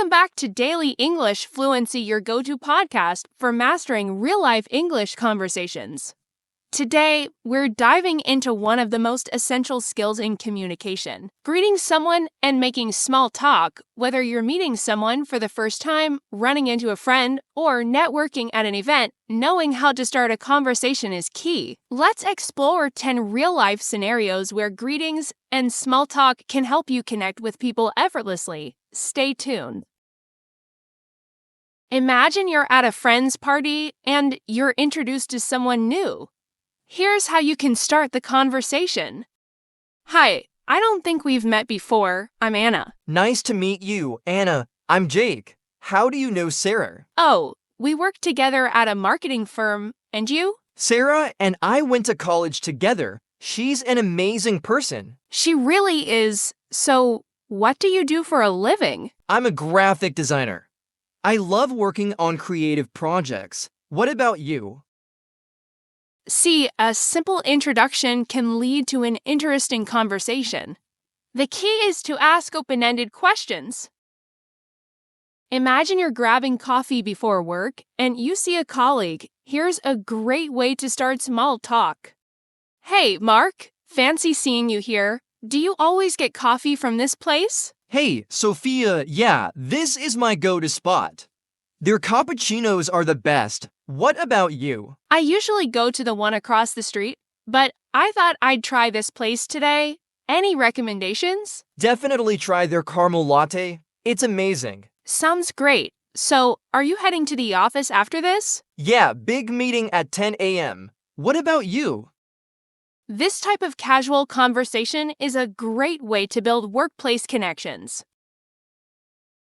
Welcome back to Daily English Fluency, your go-to podcast for mastering real-life English conversations. Today, we're diving into one of the most essential skills in communication, greeting someone and making small talk, whether you're meeting someone for the first time, running into a friend, or networking at an event. Knowing how to start a conversation is key. Let's explore 10 real-life scenarios where greetings and small talk can help you connect with people effortlessly. Stay tuned. Imagine you're at a friend's party and you're introduced to someone new. Here's how you can start the conversation. Hi, I don't think we've met before. I'm Anna. Nice to meet you, Anna. I'm Jake. How do you know Sarah? Oh, we work together at a marketing firm. And you? Sarah and I went to college together. She's an amazing person. She really is. So, what do you do for a living? I'm a graphic designer. I love working on creative projects. What about you? See, a simple introduction can lead to an interesting conversation. The key is to ask open-ended questions. Imagine you're grabbing coffee before work and you see a colleague. Here's a great way to start small talk. Hey, Mark, fancy seeing you here. Do you always get coffee from this place? Hey, Sophia, yeah, this is my go-to spot. Their cappuccinos are the best. What about you? I usually go to the one across the street, but I thought I'd try this place today. Any recommendations? Definitely try their caramel latte. It's amazing. Sounds great. So, are you heading to the office after this? Yeah, big meeting at 10 a.m. What about you? This type of casual conversation is a great way to build workplace connections.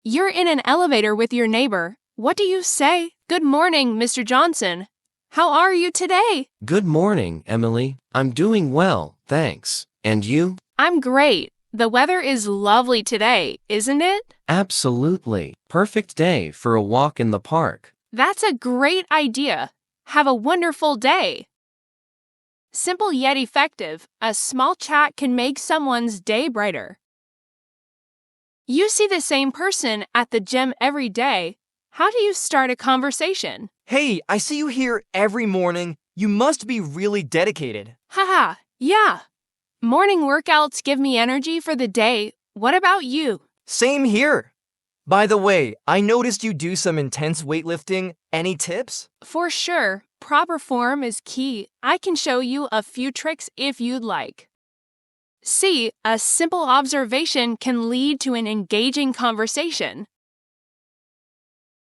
You're in an elevator with your neighbor. What do you say? Good morning, Mr. Johnson. How are you today? Good morning, Emily. I'm doing well, thanks. And you? I'm great. The weather is lovely today, isn't it? Absolutely. Perfect day for a walk in the park. That's a great idea. Have a wonderful day. Simple yet effective, a small chat can make someone's day brighter. You see the same person at the gym every day. How do you start a conversation? Hey, I see you here every morning. You must be really dedicated. Haha, yeah. Morning workouts give me energy for the day. What about you? Same here. By the way, I noticed you do some intense weightlifting. Any tips? For sure. Proper form is key. I can show you a few tricks if you'd like. See, a simple observation can lead to an engaging conversation.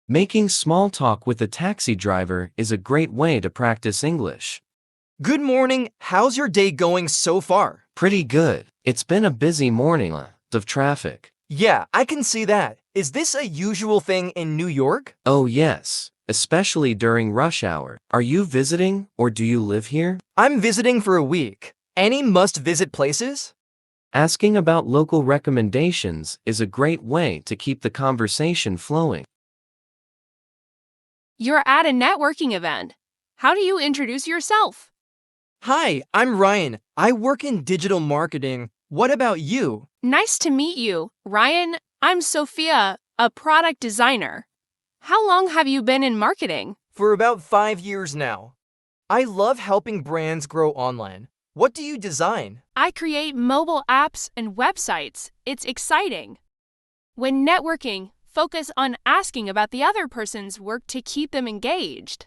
Making small talk with a taxi driver is a great way to practice English. Good morning. How's your day going so far? Pretty good. It's been a busy morning, of traffic. Yeah, I can see that. Is this a usual thing in New York? Oh yes, especially during rush hour. Are you visiting or do you live here? I'm visiting for a week. Any must-visit places? Asking about local recommendations is a great way to keep the conversation flowing. You're at a networking event. How do you introduce yourself? Hi, I'm Ryan. I work in digital marketing. What about you? Nice to meet you, Ryan. I'm Sophia, a product designer. How long have you been in marketing? For about 5 years now. I love helping brands grow online. What do you design? I create mobile apps and websites. It's exciting. When networking, focus on asking about the other person's work to keep them engaged.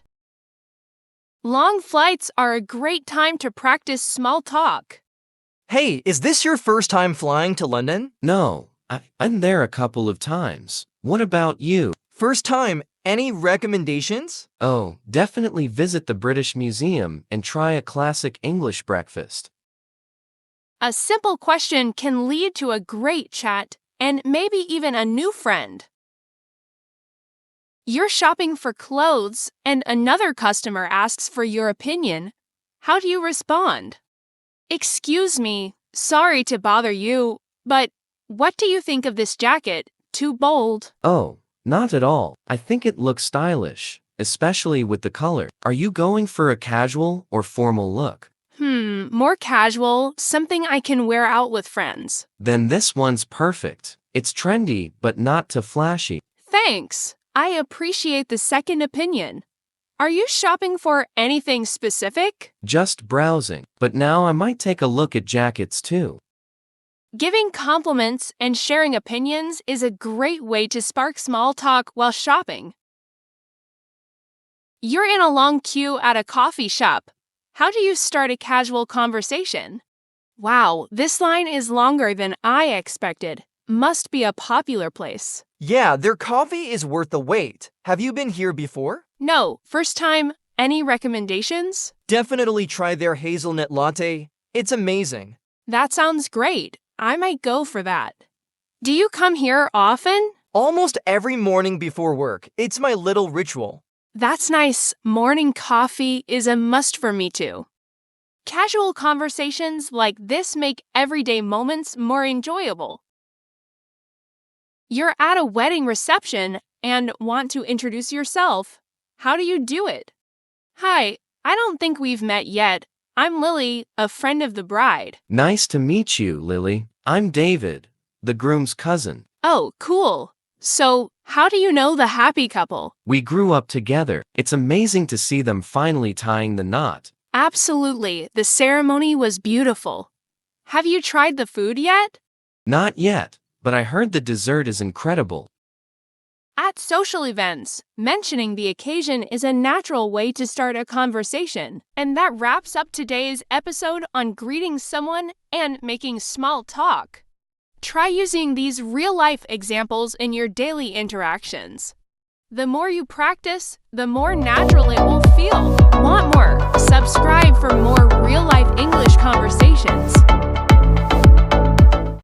Long flights are a great time to practice small talk. Hey, is this your first time flying to London? No, I'm there a couple of times. What about you? First time. Any recommendations? Oh, definitely visit the British Museum and try a classic English breakfast. A simple question can lead to a great chat and maybe even a new friend. You're shopping for clothes and another customer asks for your opinion. How do you respond? Excuse me, sorry to bother you, but what do you think of this jacket? Too bold. Oh, not at all. I think it looks stylish, especially with the color. Are you going for a casual or formal look? More casual, something I can wear out with friends. Then this one's perfect. It's trendy, but not too flashy. Thanks. I appreciate the second opinion. Are you shopping for anything specific? Just browsing, but now I might take a look at jackets too. Giving compliments and sharing opinions is a great way to spark small talk while shopping. You're in a long queue at a coffee shop. How do you start a casual conversation? Wow, this line is longer than I expected. Must be a popular place. Yeah, their coffee is worth the wait. Have you been here before? No, first time. Any recommendations? Definitely try their hazelnut latte. It's amazing. That sounds great. I might go for that. Do you come here often? Almost every morning before work. It's my little ritual. That's nice. Morning coffee is a must for me too. Casual conversations like this make everyday moments more enjoyable. You're at a wedding reception and want to introduce yourself. How do you do it? Hi, I don't think we've met yet. I'm Lily, a friend of the bride. Nice to meet you, Lily. I'm David, the groom's cousin. Oh, cool. So, how do you know the happy couple? We grew up together. It's amazing to see them finally tying the knot. Absolutely. The ceremony was beautiful. Have you tried the food yet? Not yet, but I heard the dessert is incredible. At social events, mentioning the occasion is a natural way to start a conversation. And that wraps up today's episode on greeting someone and making small talk. Try using these real-life examples in your daily interactions. The more you practice, the more natural it will feel. Want more? Subscribe for more real-life English conversations.